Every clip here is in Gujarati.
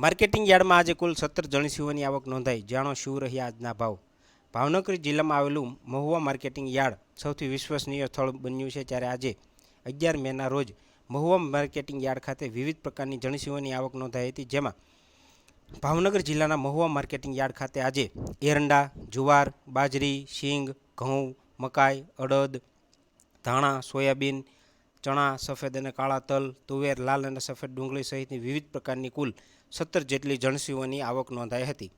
માર્કેટિંગ યાર્ડમાં આજે કુલ 17 જણસીઓની આવક નોંધાઈ. જાણો શું રહ્યા આજના ભાવ. ભાવનગર જિલ્લામાં આવેલું મહુવા માર્કેટિંગ યાર્ડ સૌથી વિશ્વસનીય સ્થળ બન્યું છે, ત્યારે આજે 11 મેના રોજ મહુવા માર્કેટિંગ યાર્ડ ખાતે વિવિધ પ્રકારની જણસીઓની આવક નોંધાઈ હતી. જેમાં ભાવનગર જિલ્લાના મહુવા માર્કેટિંગ યાર્ડ ખાતે આજે એરંડા, જુવાર, બાજરી, શીંગ, ઘઉં, મકાઈ, અડદ, ધાણા, સોયાબીન, ચણા, સફેદ અને કાળા તલ, તુવેર, લાલ અને સફેદ ડુંગળી સહિતની વિવિધ પ્રકારની કુલ 17 જેટલી જણસીઓની આવક નોંધાઈ હતી.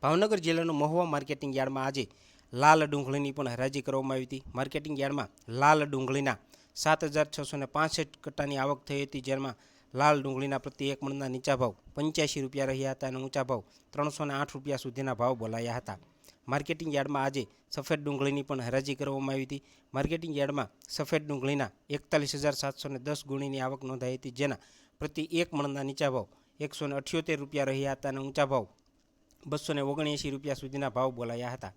ભાવનગર જિલ્લાનું મહુવા માર્કેટિંગ યાર્ડમાં આજે લાલ ડુંગળીની પણ હરાજી કરવામાં આવી હતી. માર્કેટિંગ યાર્ડમાં લાલ ડુંગળીના 7,665 કટ્ટાની આવક થઈ હતી, જેમાં લાલ ડુંગળીના પ્રતિ એક મણના નીચા ભાવ 85 રૂપિયા રહ્યા હતા અને ઊંચા ભાવ 308 રૂપિયા સુધીના ભાવ બોલાયા હતા. માર્કેટિંગ યાર્ડમાં આજે સફેદ ડુંગળીની પણ હરાજી કરવામાં આવી હતી. માર્કેટિંગ યાર્ડમાં સફેદ ડુંગળીના 41,710 ગુણીની આવક નોંધાઈ હતી, જેના પ્રતિ એક મણના નીચા ભાવ 178 રૂપિયા રહ્યા હતા અને ઊંચા ભાવ 279 રૂપિયા સુધીના ભાવ બોલાયા હતા.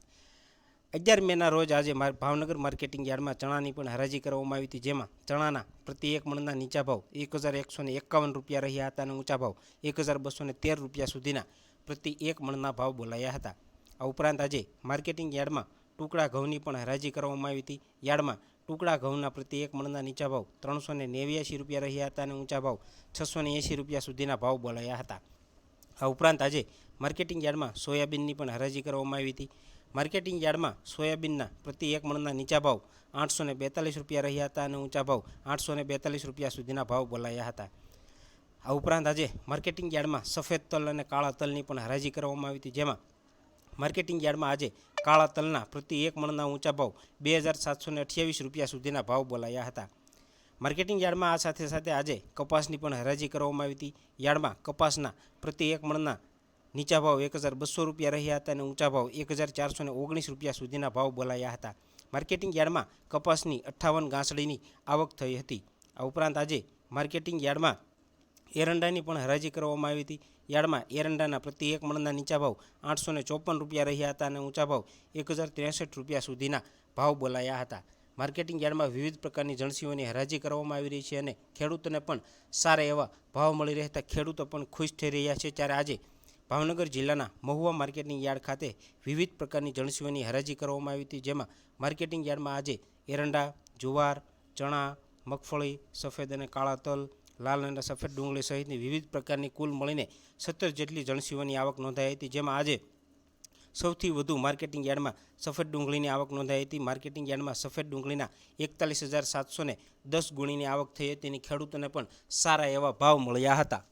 11 મેના રોજ આજે ભાવનગર માર્કેટિંગ યાર્ડમાં ચણાની પણ હરાજી કરવામાં આવી હતી, જેમાં ચણાના પ્રતિ એક મણના નીચા ભાવ 1,151 રૂપિયા રહ્યા હતા અને ઊંચા ભાવ 1,213 રૂપિયા સુધીના પ્રતિ એક મણના ભાવ બોલાયા હતા. આ ઉપરાંત આજે માર્કેટિંગ યાર્ડમાં ટુકડા ઘઉંની પણ હરાજી કરવામાં આવી હતી. યાર્ડમાં ટુકડા ઘઉંના પ્રતિ એક મણના નીચા ભાવ 389 રૂપિયા રહ્યા હતા અને ઊંચા ભાવ 680 રૂપિયા સુધીના ભાવ બોલાયા હતા. આ ઉપરાંત આજે માર્કેટિંગ યાર્ડમાં સોયાબીનની પણ હરાજી કરવામાં આવી હતી. માર્કેટિંગ યાર્ડમાં સોયાબીનના પ્રતિ એક મણના નીચા ભાવ 842 રૂપિયા રહ્યા હતા અને ઊંચા ભાવ 842 રૂપિયા સુધીના ભાવ બોલાયા હતા. આ ઉપરાંત આજે માર્કેટિંગ યાર્ડમાં સફેદ તલ અને કાળા તલની પણ હરાજી કરવામાં આવી હતી, જેમાં માર્કેટિંગ યાર્ડમાં આજે કાળા તલના પ્રતિ એક મણના ઊંચા ભાવ 2,728 રૂપિયા સુધીના ભાવ બોલાયા હતા. માર્કેટિંગ યાર્ડમાં આ સાથે સાથે આજે કપાસની પણ હરાજી કરવામાં આવી હતી. યાર્ડમાં કપાસના પ્રતિ એક મણના નીચા ભાવ 1,200 રૂપિયા રહ્યા હતા અને ઊંચા ભાવ 1,419 રૂપિયા સુધીના ભાવ બોલાયા હતા. માર્કેટિંગ યાર્ડમાં કપાસની 58 ગાંસડીની આવક થઈ હતી. આ ઉપરાંત આજે માર્કેટિંગ યાર્ડમાં એરંડાની પણ હરાજી કરવામાં આવી હતી. યાર્ડમાં એરંડાના પ્રતિ એક મણના નીચા ભાવ 854 રૂપિયા રહ્યા હતા અને ઊંચા ભાવ 1,063 રૂપિયા સુધીના ભાવ બોલાયા હતા. માર્કેટિંગ યાર્ડમાં વિવિધ પ્રકારની જણસીઓની હરાજી કરવામાં આવી રહી છે અને ખેડૂતોને પણ સારા એવા ભાવ મળી રહેતા ખેડૂતો પણ ખુશ થઈ રહ્યા છે. ત્યારે આજે ભાવનગર જિલ્લાના મહુવા માર્કેટિંગ યાર્ડ ખાતે વિવિધ પ્રકારની જણસીઓની હરાજી કરવામાં આવી હતી, જેમાં માર્કેટિંગ યાર્ડમાં આજે એરંડા, જુવાર, ચણા, મગફળી, સફેદ અને કાળા તલ, લાલ અને સફેદ ડુંગળી સહિતની વિવિધ પ્રકારની કુલ મળીને 17 જેટલી જણસીઓની આવક નોંધાઈ હતી. જેમાં આજે સૌથી વધુ માર્કેટિંગ યાર્ડમાં સફેદ ડુંગળીની આવક નોંધાઈ હતી. માર્કેટિંગ યાર્ડમાં સફેદ ડુંગળીના 41,710 ગુણીની આવક થઈ હતી અને ખેડૂતોને પણ સારા એવા ભાવ મળ્યા હતા.